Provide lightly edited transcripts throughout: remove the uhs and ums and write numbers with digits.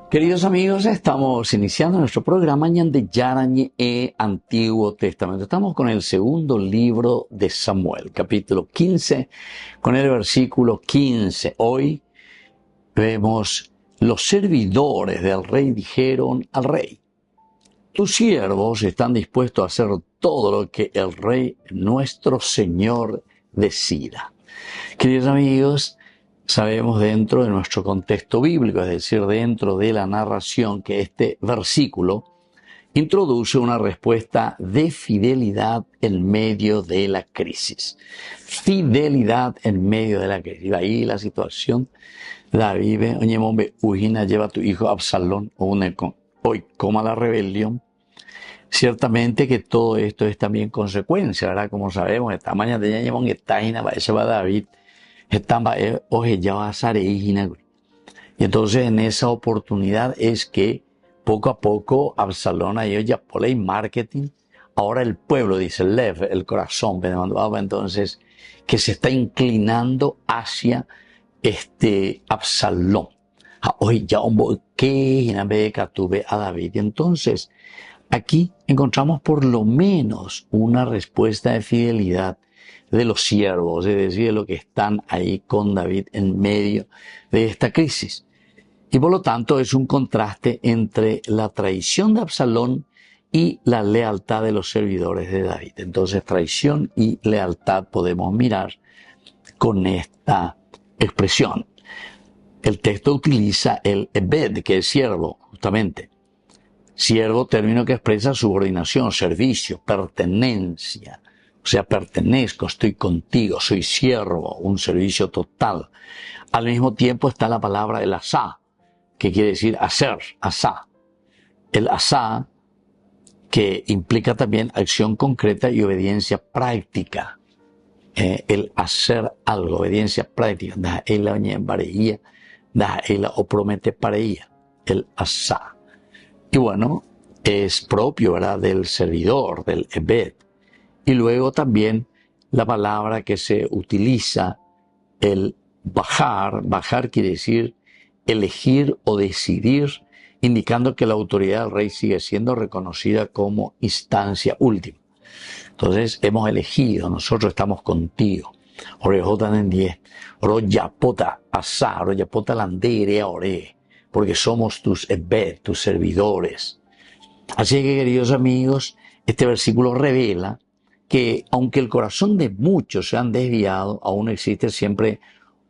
Queridos amigos, estamos iniciando nuestro programa de Yarañe Antiguo Testamento. Estamos con el segundo libro de Samuel, capítulo 15, con el versículo 15. Hoy vemos: los servidores del rey dijeron al rey: tus siervos están dispuestos a hacer todo lo que el rey nuestro señor decida. Queridos amigos, sabemos dentro de nuestro contexto bíblico, es decir, dentro de la narración, que este versículo introduce una respuesta de fidelidad en medio de la crisis. Fidelidad en medio de la crisis. Ahí la situación, David, oye, mombre, Ujina, lleva a tu hijo Absalón, hoy coma la rebelión. Ciertamente que todo esto es también consecuencia, ¿verdad? Como sabemos, esta mañana tenía que está ese va David. Y entonces en esa oportunidad es que poco a poco Absalón a ellos ya por el marketing, ahora el pueblo, dice Lev, el corazón, entonces que se está inclinando hacia Absalón. Hoy ya tuve a David. Y entonces aquí encontramos por lo menos una respuesta de fidelidad de los siervos, es decir, de los que están ahí con David en medio de esta crisis. Y por lo tanto es un contraste entre la traición de Absalón y la lealtad de los servidores de David. Entonces, traición y lealtad podemos mirar con esta expresión. El texto utiliza el ebed, que es siervo, justamente. Siervo, término que expresa subordinación, servicio, pertenencia. O sea, pertenezco, estoy contigo, soy siervo, un servicio total. Al mismo tiempo está la palabra el asá, que quiere decir hacer, asá. El asá, que implica también acción concreta y obediencia práctica. El hacer algo, obediencia práctica. Da ela bareía, da ela o promete para ella. El asá. Y bueno, es propio, ¿verdad?, del servidor, del ebed. Y luego también la palabra que se utiliza, el bajar. Bajar quiere decir elegir o decidir, indicando que la autoridad del rey sigue siendo reconocida como instancia última. Entonces hemos elegido, nosotros estamos contigo. Orejotan en 10. Oro yapota asá, oro yapota landere ore, porque somos tus ebed, tus servidores. Así que, queridos amigos, este versículo revela que aunque el corazón de muchos se han desviado, aún existe siempre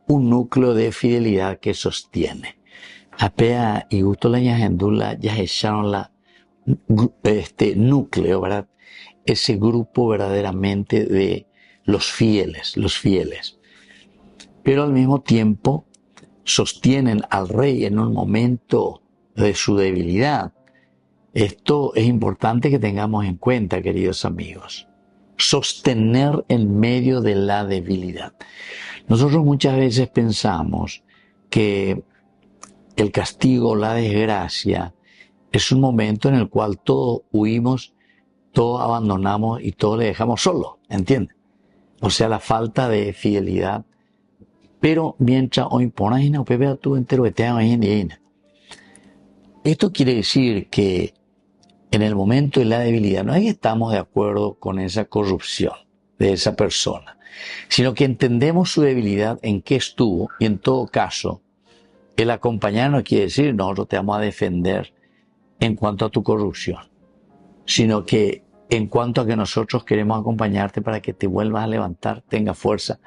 un núcleo de fidelidad que sostiene. Apea y gusto la ñagendula ya echaron este núcleo, ¿verdad? Ese grupo verdaderamente de los fieles. Pero al mismo tiempo sostienen al rey en un momento de su debilidad. Esto es importante que tengamos en cuenta, queridos amigos. Sostener en medio de la debilidad. Nosotros muchas veces pensamos que el castigo, la desgracia, es un momento en el cual todos huimos, todos abandonamos y todos le dejamos solo, ¿entiendes? O sea, la falta de fidelidad. Pero mientras hoy pones en tú entero que te esto quiere decir que en el momento de la debilidad no es que estamos de acuerdo con esa corrupción de esa persona, sino que entendemos su debilidad, en qué estuvo, y en todo caso, el acompañar no quiere decir nosotros te vamos a defender en cuanto a tu corrupción, sino que en cuanto a que nosotros queremos acompañarte para que te vuelvas a levantar, tengas fuerza,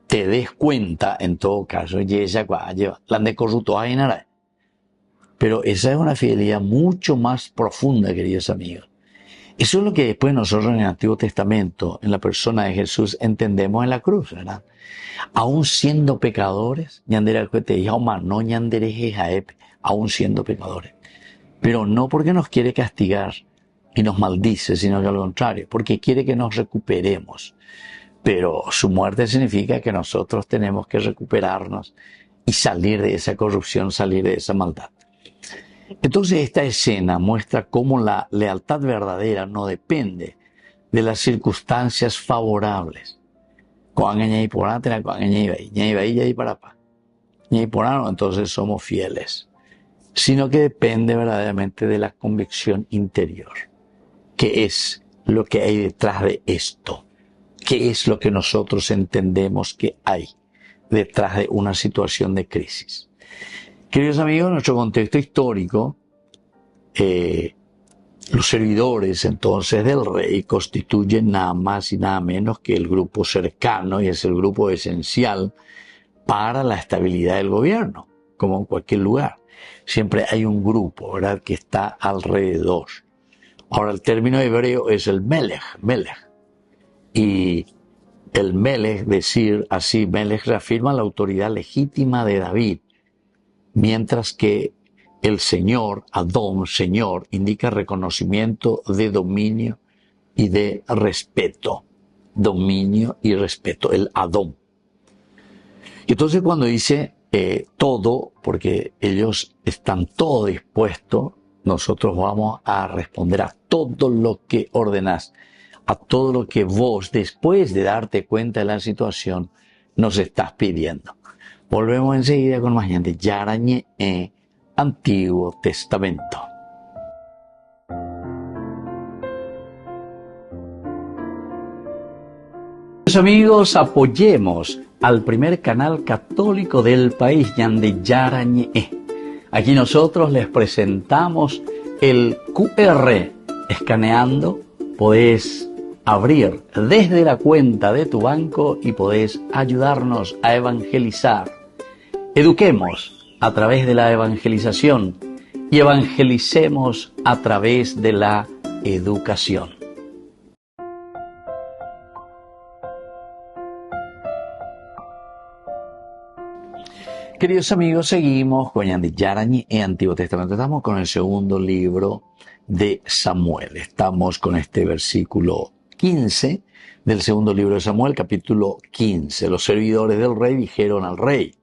te des cuenta en todo caso, y ella lleva la de corrupto ahí nada. Pero esa es una fidelidad mucho más profunda, queridos amigos. Eso es lo que después nosotros en el Antiguo Testamento, en la persona de Jesús, entendemos en la cruz, ¿verdad? Aún siendo pecadores, aún siendo pecadores. Pero no porque nos quiere castigar y nos maldice, sino que al contrario, porque quiere que nos recuperemos. Pero su muerte significa que nosotros tenemos que recuperarnos y salir de esa corrupción, salir de esa maldad. Entonces esta escena muestra cómo la lealtad verdadera no depende de las circunstancias favorables. Entonces somos fieles. sino que depende verdaderamente de la convicción interior. ¿Qué es lo que hay detrás de esto? ¿Qué es lo que nosotros entendemos que hay detrás de una situación de crisis? Queridos amigos, en nuestro contexto histórico, los servidores entonces del rey constituyen nada más y nada menos que el grupo cercano y es el grupo esencial para la estabilidad del gobierno, como en cualquier lugar. Siempre hay un grupo, ¿verdad?, que está alrededor. Ahora, el término hebreo es el melech. Y el melech, decir así, melech reafirma la autoridad legítima de David, mientras que el Señor, Adón, Señor, indica reconocimiento de dominio y de respeto. Dominio y respeto, el Adón. Y entonces cuando dice todo, porque ellos están todo dispuestos, nosotros vamos a responder a todo lo que ordenás, a todo lo que vos, después de darte cuenta de la situación, nos estás pidiendo. Volvemos enseguida con más gente. Yarañe Antiguo Testamento. Amigos, apoyemos al primer canal católico del país, Yande Yarañe. Aquí nosotros les presentamos el QR. Escaneando, podés abrir desde la cuenta de tu banco y podés ayudarnos a evangelizar. Eduquemos a través de la evangelización y evangelicemos a través de la educación. Queridos amigos, seguimos con Yandi Yarañi en Antiguo Testamento. Estamos con el segundo libro de Samuel. Estamos con este versículo 15 del segundo libro de Samuel, capítulo 15. Los servidores del rey dijeron al rey: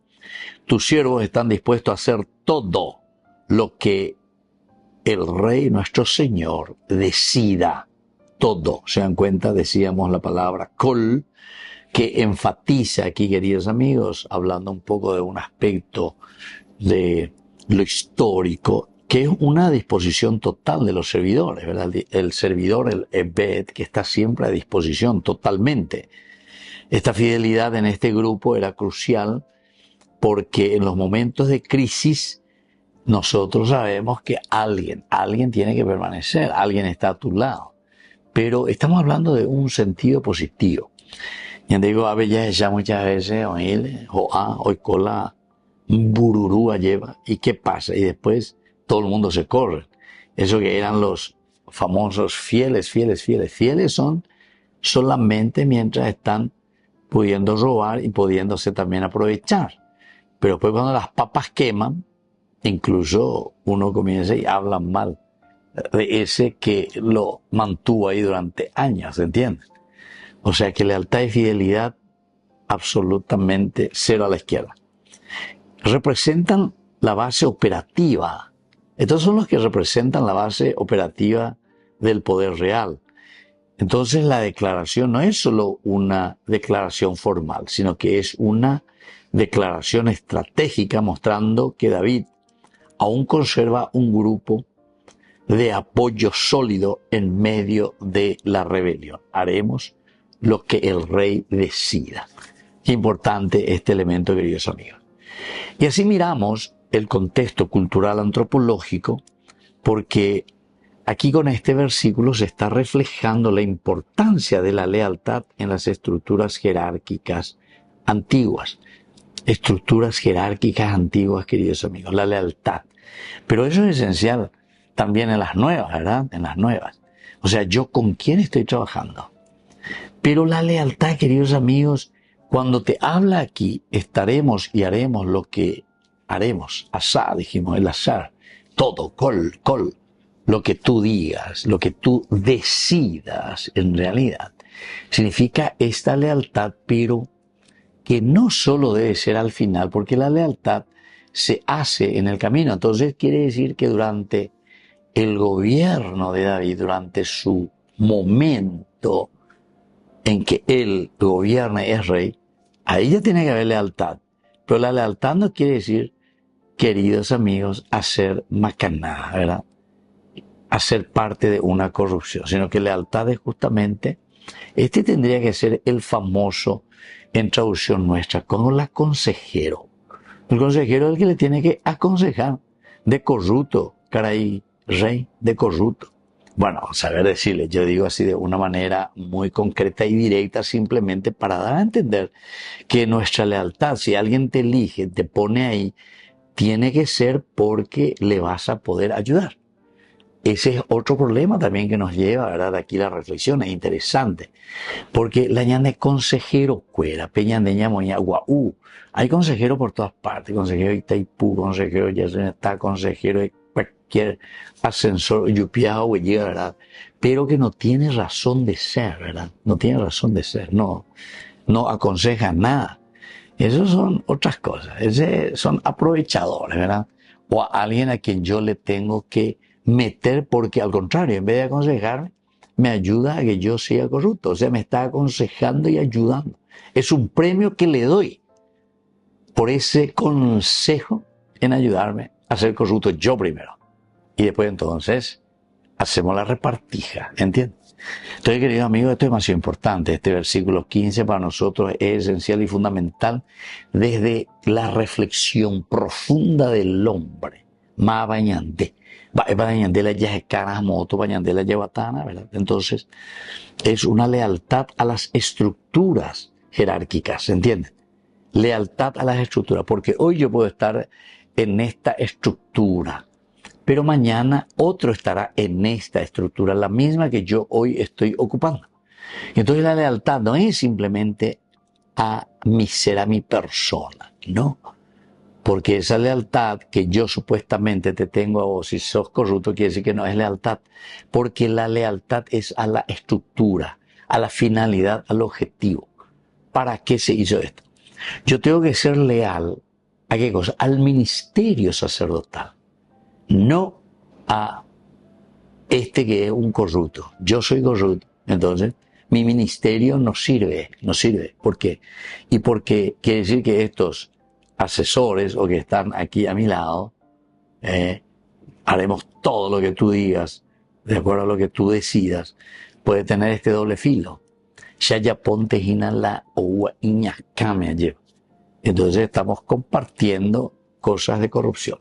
tus siervos están dispuestos a hacer todo lo que el rey, nuestro Señor, decida. Todo. Se dan cuenta, decíamos la palabra kol, que enfatiza aquí, queridos amigos, hablando un poco de un aspecto de lo histórico, que es una disposición total de los servidores, ¿verdad? El servidor, el Ebed, que está siempre a disposición totalmente. Esta fidelidad en este grupo era crucial porque en los momentos de crisis nosotros sabemos que alguien tiene que permanecer, alguien está a tu lado. Pero estamos hablando de un sentido positivo. Y digo, a veces ya muchas veces, hoy cola bururúa lleva, ¿y qué pasa? Y después todo el mundo se corre. Eso que eran los famosos fieles son solamente mientras están pudiendo robar y pudiéndose también aprovechar. Pero después cuando las papas queman, incluso uno comienza y habla mal de ese que lo mantuvo ahí durante años, ¿entiendes? O sea que lealtad y fidelidad absolutamente cero a la izquierda. Representan la base operativa. Estos son los que representan la base operativa del poder real. Entonces la declaración no es solo una declaración formal, sino que es una declaración estratégica mostrando que David aún conserva un grupo de apoyo sólido en medio de la rebelión. Haremos lo que el rey decida. Qué importante este elemento, queridos amigos. Y así miramos el contexto cultural antropológico, porque aquí con este versículo se está reflejando la importancia de la lealtad en las estructuras jerárquicas antiguas. Estructuras jerárquicas antiguas, queridos amigos, la lealtad. Pero eso es esencial también en las nuevas, ¿verdad? En las nuevas. O sea, ¿yo con quién estoy trabajando? Pero la lealtad, queridos amigos, cuando te habla aquí, estaremos y haremos lo que haremos. Asá, dijimos, el azar. Todo, kol, lo que tú digas, lo que tú decidas en realidad. Significa esta lealtad, pero que no solo debe ser al final, porque la lealtad se hace en el camino. Entonces quiere decir que durante el gobierno de David, durante su momento en que él gobierna y es rey, ahí ya tiene que haber lealtad. Pero la lealtad no quiere decir queridos amigos, hacer macanada, ¿verdad? Hacer parte de una corrupción, sino que lealtad es justamente, este tendría que ser el famoso, en traducción nuestra, como la consejero. El consejero es el que le tiene que aconsejar, de corrupto, caray, rey, de corrupto. Bueno, saber decirle, yo digo así de una manera muy concreta y directa, simplemente para dar a entender que nuestra lealtad, si alguien te elige, te pone ahí, tiene que ser porque le vas a poder ayudar. Ese es otro problema también que nos lleva, ¿verdad? Aquí la reflexión es interesante. Porque la ñande consejero cuera, peñandeña moña, guau. Hay consejeros por todas partes, consejero de Itaipú, consejero de Yacenetá, consejero de cualquier ascensor, yupiao, huelliga, ¿verdad? Pero que no tiene razón de ser, ¿verdad? No tiene razón de ser, no aconseja nada. Esas son otras cosas, son aprovechadores, ¿verdad? O a alguien a quien yo le tengo que meter porque al contrario, en vez de aconsejarme, me ayuda a que yo sea corrupto. O sea, me está aconsejando y ayudando. Es un premio que le doy por ese consejo en ayudarme a ser corrupto yo primero. Y después entonces hacemos la repartija, ¿entiendes? Entonces, queridos amigos, esto es demasiado importante. Este versículo 15 para nosotros es esencial y fundamental desde la reflexión profunda del hombre. Ma bañante. Bañante la yajecanas moto, bañante la yevatana, ¿verdad? Entonces, es una lealtad a las estructuras jerárquicas, ¿entiendes? Lealtad a las estructuras, porque hoy yo puedo estar en esta estructura, pero mañana otro estará en esta estructura, la misma que yo hoy estoy ocupando. Entonces la lealtad no es simplemente a mi ser, a mi persona, no. Porque esa lealtad que yo supuestamente te tengo a vos, si sos corrupto, quiere decir que no es lealtad. Porque la lealtad es a la estructura, a la finalidad, al objetivo. ¿Para qué se hizo esto? Yo tengo que ser leal, ¿a qué cosa? Al ministerio sacerdotal. No a este que es un corrupto. Yo soy corrupto. Entonces, mi ministerio no sirve. ¿Por qué? Y porque quiere decir que estos asesores o que están aquí a mi lado, haremos todo lo que tú digas, de acuerdo a lo que tú decidas, puede tener este doble filo. Shaya ponte la o iñacame ayer. Entonces estamos compartiendo cosas de corrupción.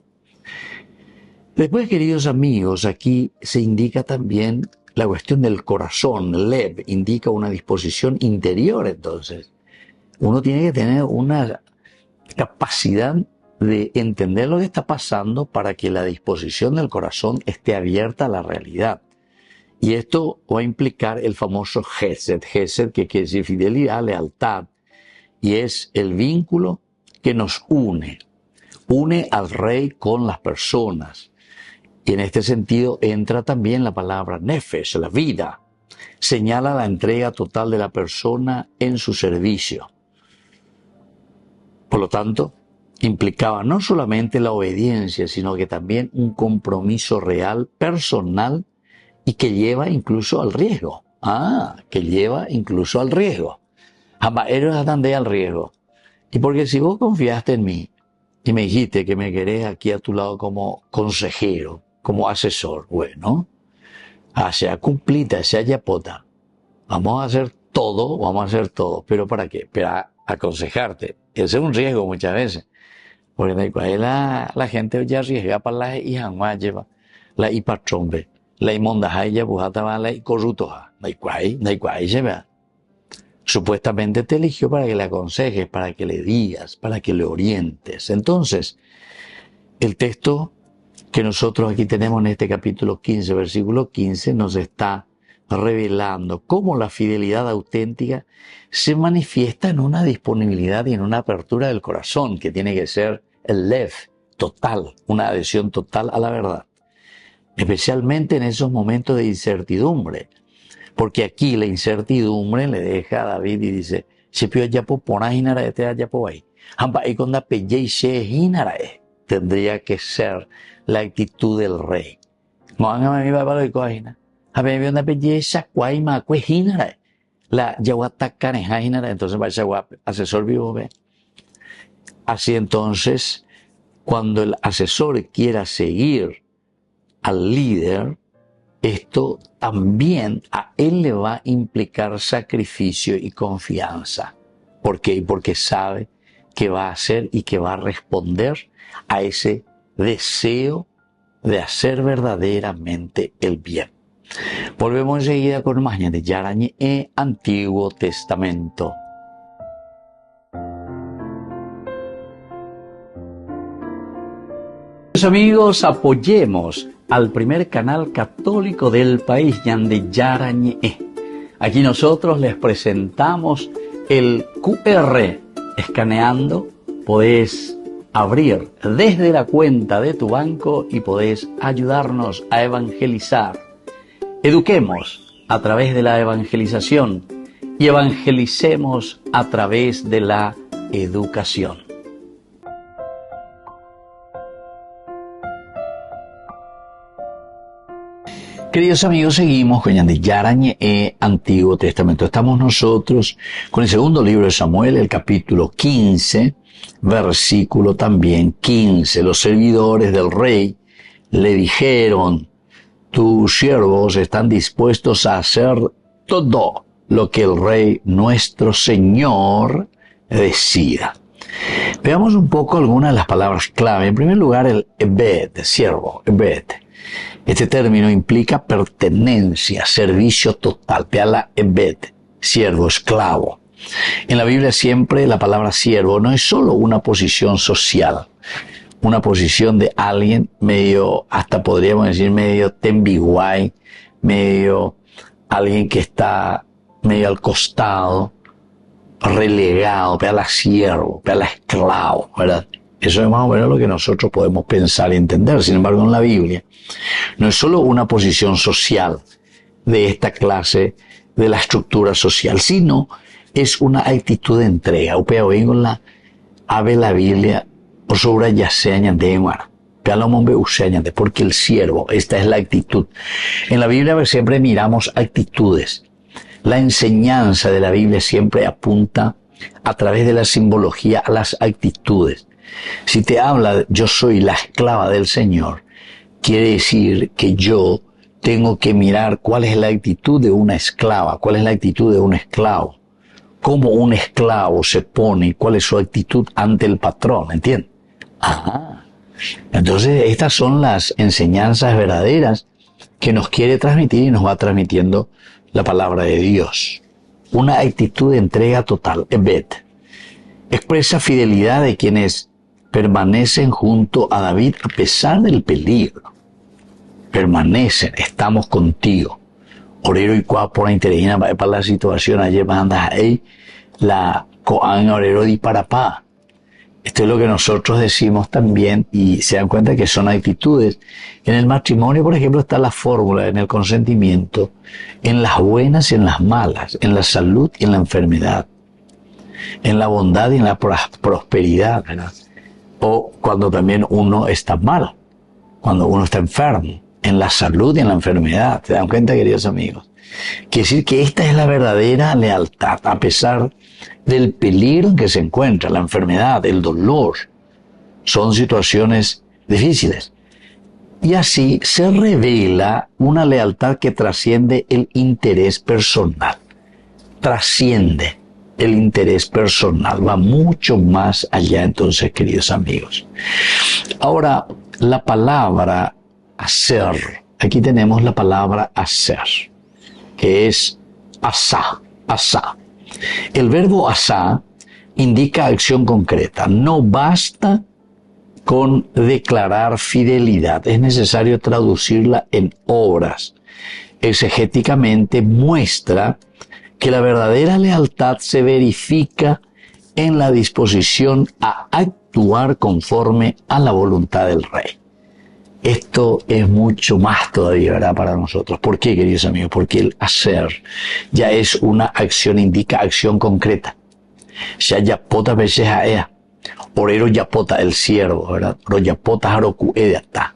Después, queridos amigos, aquí se indica también la cuestión del corazón. Lev indica una disposición interior, entonces. Uno tiene que tener una capacidad de entender lo que está pasando para que la disposición del corazón esté abierta a la realidad. Y esto va a implicar el famoso Gesed, que quiere decir fidelidad, lealtad, y es el vínculo que nos une al rey con las personas. Y en este sentido entra también la palabra nefesh, la vida. Señala la entrega total de la persona en su servicio. Por lo tanto, implicaba no solamente la obediencia, sino que también un compromiso real, personal, y que lleva incluso al riesgo. Que lleva incluso al riesgo. Jamás eres atendé al riesgo. Y porque si vos confiaste en mí y me dijiste que me querés aquí a tu lado como consejero, como asesor, bueno, sea cumplida, sea yapota. Vamos a hacer todo, pero ¿para qué? Para aconsejarte. Ese es un riesgo muchas veces. Porque la gente ya arriesga para la hija lleva la ipatrombe, la imondaja ya bujata va la corrutoja, no hay cual lleva. Supuestamente te eligió para que le aconsejes, para que le digas, para que le orientes. Entonces, el texto que nosotros aquí tenemos en este capítulo 15, versículo 15, nos está revelando cómo la fidelidad auténtica se manifiesta en una disponibilidad y en una apertura del corazón, que tiene que ser el lev total, una adhesión total a la verdad. Especialmente en esos momentos de incertidumbre. Porque aquí la incertidumbre le deja a David y dice, tendría que ser la actitud del rey. La entonces así entonces, cuando el asesor quiera seguir al líder, esto también a él le va a implicar sacrificio y confianza. ¿Por qué? Porque sabe que va a hacer y que va a responder a ese deseo de hacer verdaderamente el bien. Volvemos enseguida con más de Yarañe e Antiguo Testamento. Amigos, apoyemos al primer canal católico del país, Yande Yarañe. Aquí nosotros les presentamos el QR. Escaneando podés abrir desde la cuenta de tu banco y podés ayudarnos a evangelizar. Eduquemos a través de la evangelización y evangelicemos a través de la educación. Queridos amigos, seguimos con Yande Yarañe e Antiguo Testamento. Estamos nosotros con el segundo libro de Samuel, el capítulo 15, versículo también 15. Los servidores del rey le dijeron: tus siervos están dispuestos a hacer todo lo que el rey nuestro Señor decida. Veamos un poco algunas de las palabras clave. En primer lugar, el ebed, siervo, ebed. Este término implica pertenencia, servicio total. Peala ebed, siervo, esclavo. En la Biblia siempre la palabra siervo no es solo una posición social, una posición de alguien medio, hasta podríamos decir medio tembiguay, medio alguien que está medio al costado, relegado, peala siervo, peala esclavo, ¿verdad? Eso es más o menos lo que nosotros podemos pensar y entender. Sin embargo, en la Biblia no es solo una posición social de esta clase de la estructura social, sino es una actitud de entrega. Upea vengo la ave la Biblia o sobre ya se añade en guara. Porque el siervo, esta es la actitud. En la Biblia siempre miramos actitudes. La enseñanza de la Biblia siempre apunta a través de la simbología a las actitudes. Si te habla, yo soy la esclava del Señor, quiere decir que yo tengo que mirar cuál es la actitud de una esclava, cuál es la actitud de un esclavo, cómo un esclavo se pone, cuál es su actitud ante el patrón, ¿entiendes? Ajá. Entonces, estas son las enseñanzas verdaderas que nos quiere transmitir y nos va transmitiendo la palabra de Dios. Una actitud de entrega total, ebed, expresa fidelidad de quienes permanecen junto a David a pesar del peligro. Permanecen, estamos contigo. Orero y cuá por la interina para la situación ayer manda ahí la coan orero di parapá. Esto es lo que nosotros decimos también y se dan cuenta que son actitudes. En el matrimonio, por ejemplo, está la fórmula en el consentimiento, en las buenas y en las malas, en la salud y en la enfermedad, en la bondad y en la prosperidad, ¿verdad? O cuando también uno está mal, cuando uno está enfermo, en la salud y en la enfermedad. ¿Se dan cuenta, queridos amigos? Quiere decir que esta es la verdadera lealtad, a pesar del peligro en que se encuentra, la enfermedad, el dolor. Son situaciones difíciles. Y así se revela una lealtad que trasciende el interés personal. Trasciende el interés personal, va mucho más allá entonces, queridos amigos. Ahora, la palabra hacer, aquí tenemos la palabra hacer, que es asá, asá. El verbo asá indica acción concreta, no basta con declarar fidelidad, es necesario traducirla en obras. Exegéticamente muestra que la verdadera lealtad se verifica en la disposición a actuar conforme a la voluntad del rey. Esto es mucho más todavía, ¿verdad?, para nosotros. ¿Por qué, queridos amigos? Porque el hacer ya es una acción, indica acción concreta. Ya yapota veces a ella. Orero yapota, el siervo, ¿verdad? Ro yapota haroku edata.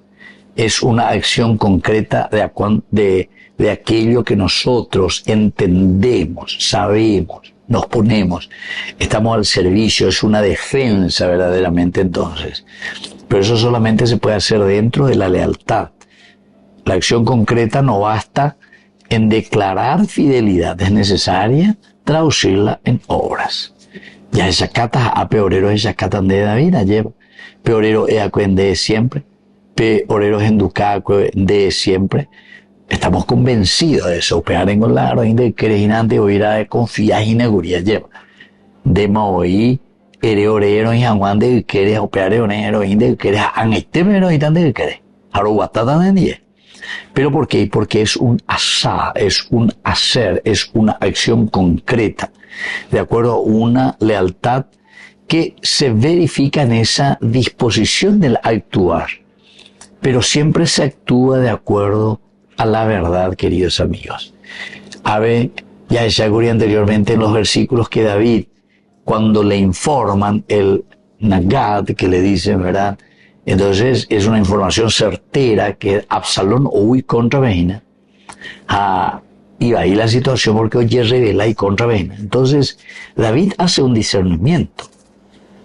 Es una acción concreta de aquello que nosotros entendemos, sabemos, nos ponemos, estamos al servicio, es una defensa verdaderamente entonces. Pero eso solamente se puede hacer dentro de la lealtad. La acción concreta no basta en declarar fidelidad, es necesaria traducirla en obras. Ya esa cata a peorero esa catan de David ayer, peorero e de siempre, peorero en de siempre. Estamos convencidos de eso, pegar en la de creínante o ir a confiar en neguría lleva. De maoí, orero y Juan de querer operar en de querer an este mero y tan de querer. Aroguatata de 10. ¿Pero por qué? Porque es un asá, es un hacer, es una acción concreta, de acuerdo a una lealtad que se verifica en esa disposición del actuar. Pero siempre se actúa de acuerdo a la verdad, queridos amigos. Ya decía Guri anteriormente en los versículos que David, cuando le informan el Nagad, que le dicen, ¿verdad? Entonces es una información certera que Absalón huye contra Beina. Y va ahí la situación porque oye revela y contra Beina. Entonces David hace un discernimiento.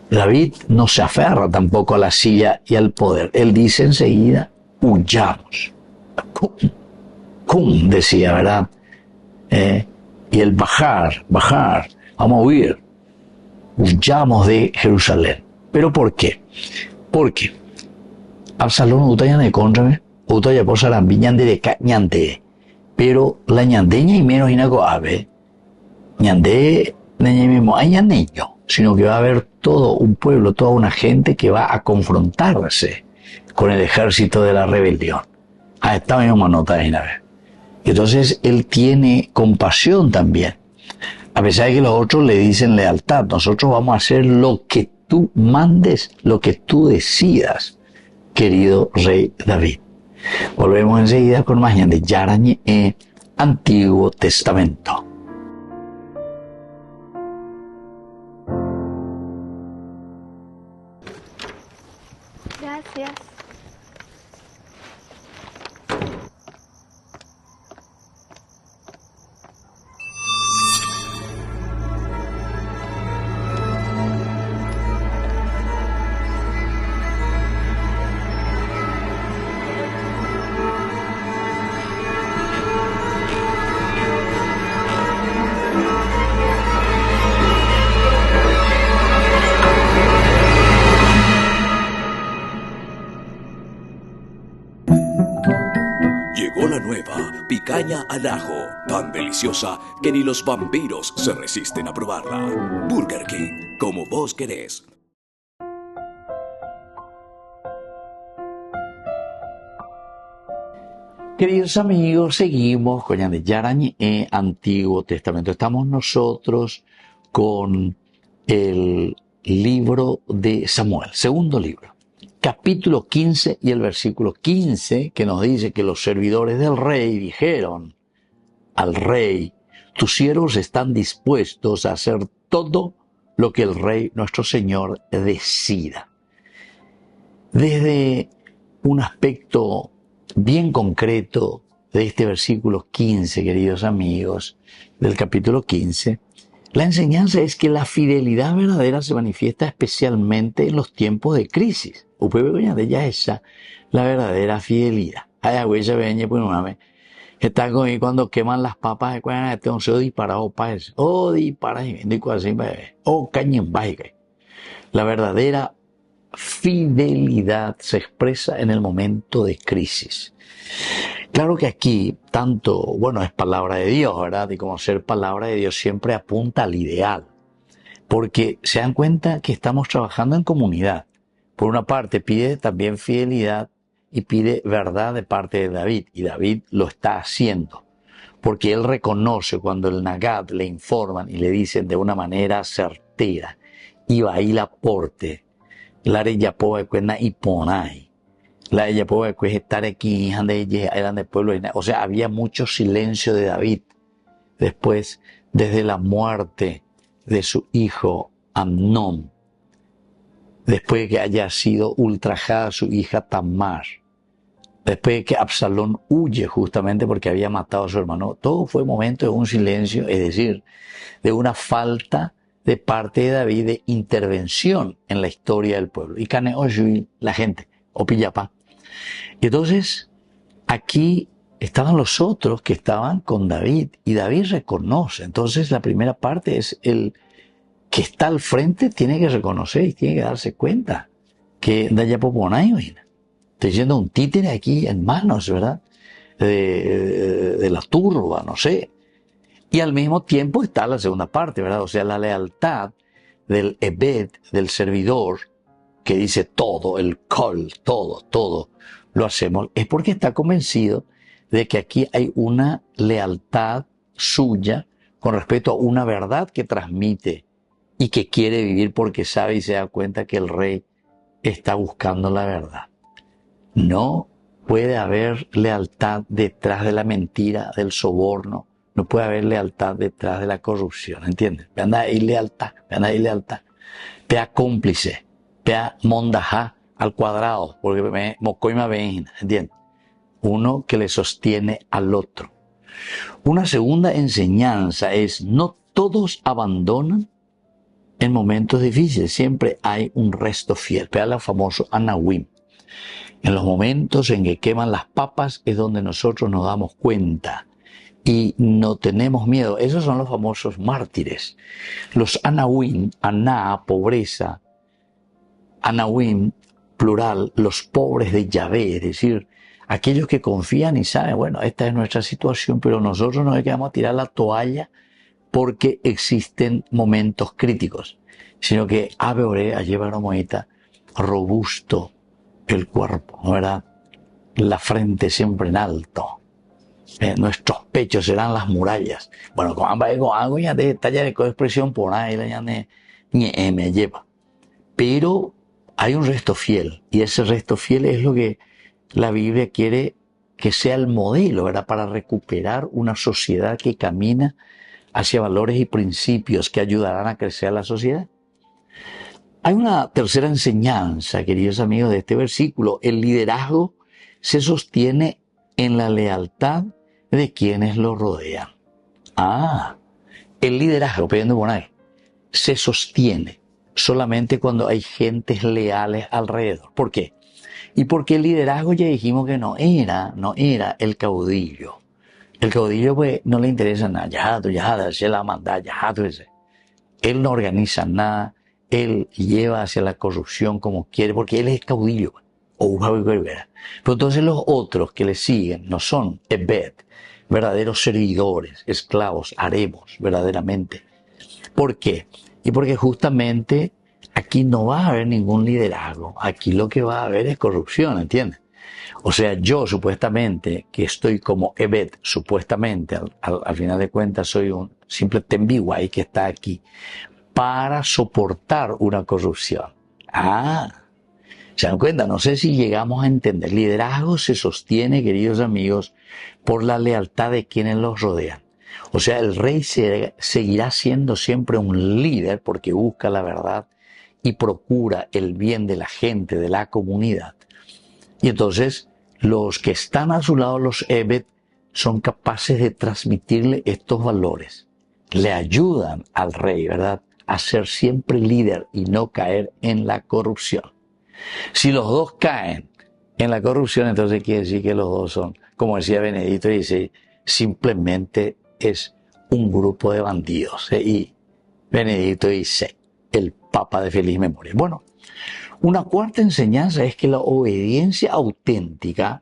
David no se aferra tampoco a la silla y al poder. Él dice enseguida, huyamos. Cum, decía, ¿verdad? Y el bajar, vamos a huir. Huyamos de Jerusalén. ¿Pero por qué? Porque Absalón utaya de contra utaya por sarambi ñande de ñante. Pero la ñandeña y menos inaco ave, ñande neña mismo hay ñandeño, sino que va a haber todo un pueblo, toda una gente que va a confrontarse con el ejército de la rebelión. Esta misma nota de Inabe. Entonces él tiene compasión también. A pesar de que los otros le dicen lealtad, nosotros vamos a hacer lo que tú mandes, lo que tú decidas, querido rey David. Volvemos enseguida con más de Yarañe Antiguo Testamento. Gracias. Llegó la nueva picaña al ajo, tan deliciosa que ni los vampiros se resisten a probarla. Burger King, como vos querés. Queridos amigos, seguimos con Yarañe Antiguo Testamento. Estamos nosotros con el libro de Samuel, segundo libro. Capítulo 15 y el versículo 15 que nos dice que los servidores del rey dijeron al rey, tus siervos están dispuestos a hacer todo lo que el rey nuestro Señor decida. Desde un aspecto bien concreto de este versículo 15, queridos amigos, del capítulo 15, la enseñanza es que la fidelidad verdadera se manifiesta especialmente en los tiempos de crisis. De ella esa, la verdadera fidelidad. Está con cuando queman las papas de cuando este once disparado para eso. O disparas y vende así, o cañen básica. La verdadera fidelidad se expresa en el momento de crisis. Claro que aquí, tanto, bueno, es palabra de Dios, ¿verdad? Y como ser palabra de Dios siempre apunta al ideal. Porque se dan cuenta que estamos trabajando en comunidad. Por una parte pide también fidelidad y pide verdad de parte de David. Y David lo está haciendo. Porque él reconoce cuando el Nagad le informan y le dicen de una manera certera. Y va ahí la porte. La rey poe cuena y ponai. La ella poe que estar aquí eran de pueblo. O sea, había mucho silencio de David. Después, desde la muerte de su hijo Amnón. Después de que haya sido ultrajada su hija Tamar. Después de que Absalón huye justamente porque había matado a su hermano. Todo fue momento de un silencio, es decir, de una falta de parte de David de intervención en la historia del pueblo. Y Cane Oshui, la gente, o Pillapa. Y entonces, aquí estaban los otros que estaban con David, y David reconoce. Entonces, la primera parte es el que está al frente tiene que reconocer y tiene que darse cuenta que Dayapoponay, estoy siendo un títere aquí en manos, ¿verdad? De la turba, no sé. Y al mismo tiempo está la segunda parte, ¿verdad? O sea, la lealtad del Ebed, del servidor, que dice todo, el kol, todo lo hacemos, es porque está convencido de que aquí hay una lealtad suya con respecto a una verdad que transmite y que quiere vivir porque sabe y se da cuenta que el rey está buscando la verdad. No puede haber lealtad detrás de la mentira, del soborno. No puede haber lealtad detrás de la corrupción, ¿entiendes? Anda ahí lealtad. Pea cómplice, pea mondajá al cuadrado, porque me mocoima ven, ¿entiendes? Uno que le sostiene al otro. Una segunda enseñanza es: no todos abandonan en momentos difíciles, siempre hay un resto fiel. Pea el famoso Anawim. En los momentos en que queman las papas es donde nosotros nos damos cuenta y no tenemos miedo. Esos son los famosos mártires. Los Anawim, Aná, pobreza, Anawim, plural, los pobres de Yahvé, es decir, aquellos que confían y saben, bueno, esta es nuestra situación, pero nosotros no es que vamos a tirar la toalla porque existen momentos críticos, sino que Ave Oré, llevar moita, robusto el cuerpo, ¿no verdad? La frente siempre en alto. Nuestros pechos serán las murallas. Bueno, con algo ya de talla de expresión por ahí, ya me lleva. Pero hay un resto fiel, y ese resto fiel es lo que la Biblia quiere que sea el modelo, ¿verdad? Para recuperar una sociedad que camina hacia valores y principios que ayudarán a crecer a la sociedad. Hay una tercera enseñanza, queridos amigos, de este versículo. El liderazgo se sostiene en la lealtad de quienes lo rodean. El liderazgo, pidiendo por ahí, se sostiene solamente cuando hay gentes leales alrededor. ¿Por qué? Y porque el liderazgo ya dijimos que no era el caudillo. El caudillo, pues, no le interesa nada. Él no organiza nada. Él lleva hacia la corrupción como quiere, porque él es caudillo. Pero entonces los otros que le siguen no son Ebed, verdaderos servidores, esclavos, haremos, verdaderamente. ¿Por qué? Y porque justamente aquí no va a haber ningún liderazgo. Aquí lo que va a haber es corrupción, ¿entiendes? O sea, yo supuestamente, que estoy como Ebed, supuestamente, al final de cuentas soy un simple tembiguay que está aquí para soportar una corrupción. ¿Se dan cuenta? No sé si llegamos a entender. Liderazgo se sostiene, queridos amigos, por la lealtad de quienes los rodean. O sea, el rey seguirá siendo siempre un líder porque busca la verdad y procura el bien de la gente, de la comunidad. Y entonces, los que están a su lado, los Ebed, son capaces de transmitirle estos valores. Le ayudan al rey, ¿verdad?, a ser siempre líder y no caer en la corrupción. Si los dos caen en la corrupción, entonces quiere decir que los dos son, como decía Benedicto, dice, simplemente es un grupo de bandidos. Y Benedicto dice, el Papa de feliz memoria. Bueno, una cuarta enseñanza es que la obediencia auténtica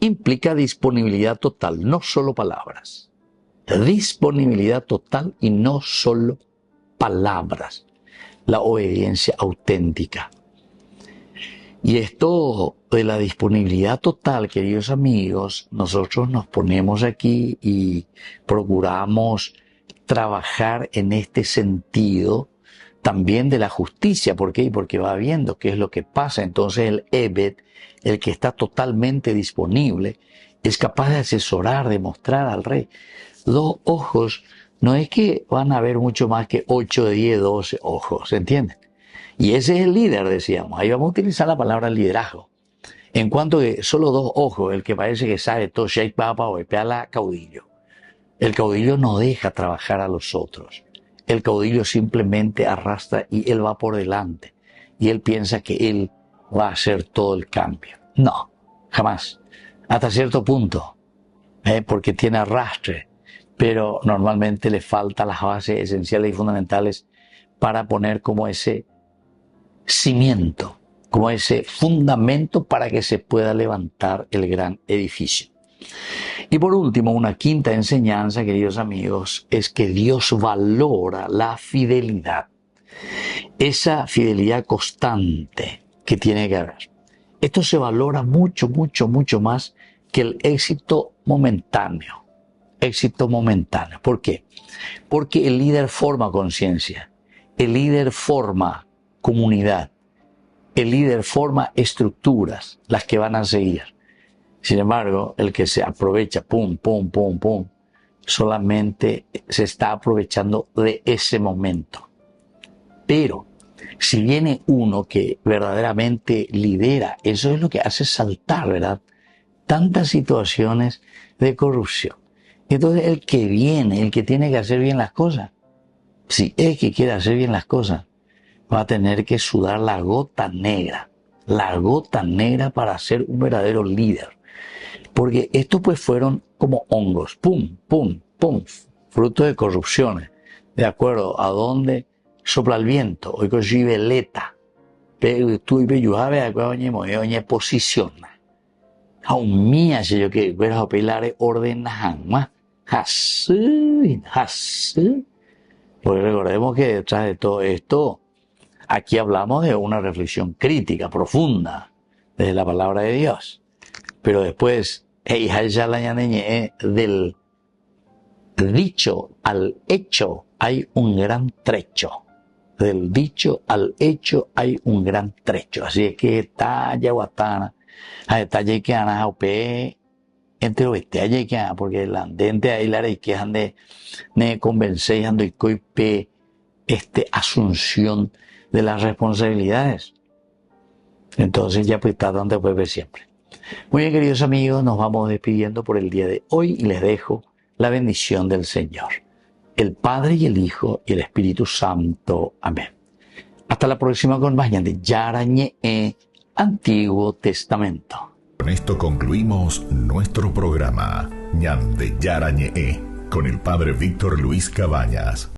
implica disponibilidad total, no solo palabras. Disponibilidad total y no solo palabras. La obediencia auténtica. Y esto de la disponibilidad total, queridos amigos, nosotros nos ponemos aquí y procuramos trabajar en este sentido también de la justicia. ¿Por qué? Porque va viendo qué es lo que pasa. Entonces el Ebed, el que está totalmente disponible, es capaz de asesorar, de mostrar al rey. 2 ojos no es que van a haber mucho más que 8, 10, 12 ojos, ¿se entienden? Y ese es el líder, decíamos. Ahí vamos a utilizar la palabra liderazgo. En cuanto que solo 2 ojos, el que parece que sabe todo, Sheikh Papa o la caudillo. El caudillo no deja trabajar a los otros. el caudillo simplemente arrastra y él va por delante. Y él piensa que él va a hacer todo el cambio. No, jamás. Hasta cierto punto, porque tiene arrastre, pero normalmente le faltan las bases esenciales y fundamentales para poner como ese cimiento, como ese fundamento para que se pueda levantar el gran edificio. Y por último, una quinta enseñanza, queridos amigos, es que Dios valora la fidelidad. Esa fidelidad constante que tiene que haber. Esto se valora mucho, mucho, mucho más que el éxito momentáneo. Éxito momentáneo. ¿Por qué? Porque el líder forma conciencia. El líder forma comunidad. El líder forma estructuras, las que van a seguir. Sin embargo, el que se aprovecha, pum, pum, pum, pum, solamente se está aprovechando de ese momento. Pero si viene uno que verdaderamente lidera, eso es lo que hace saltar, ¿verdad?, tantas situaciones de corrupción. Entonces el que viene, el que tiene que hacer bien las cosas, si es que quiere hacer bien las cosas, va a tener que sudar la gota negra para ser un verdadero líder. Porque estos pues fueron como hongos, pum, pum, pum, fruto de corrupciones, de acuerdo a dónde sopla el viento, hoy con veleta, pero tú y yo a ver oye posiciona. Aún mía si yo que ver a pelar orden jamás, así. Porque recordemos que detrás de todo esto, aquí hablamos de una reflexión crítica, profunda, desde la palabra de Dios. Pero después, del dicho al hecho hay un gran trecho. Del dicho al hecho hay un gran trecho. Así es que talla guatana, talla que ana ope entre oeste allá que porque la dente ahí la que han de convencer ando y coipe asunción de las responsabilidades. Entonces ya pues está donde puede siempre. Muy bien, queridos amigos, nos vamos despidiendo por el día de hoy y les dejo la bendición del Señor, el Padre y el Hijo y el Espíritu Santo. Amén. Hasta la próxima con más de Yarañe Antiguo Testamento. Con esto concluimos nuestro programa Ñande Yarañe con el Padre Víctor Luis Cabañas.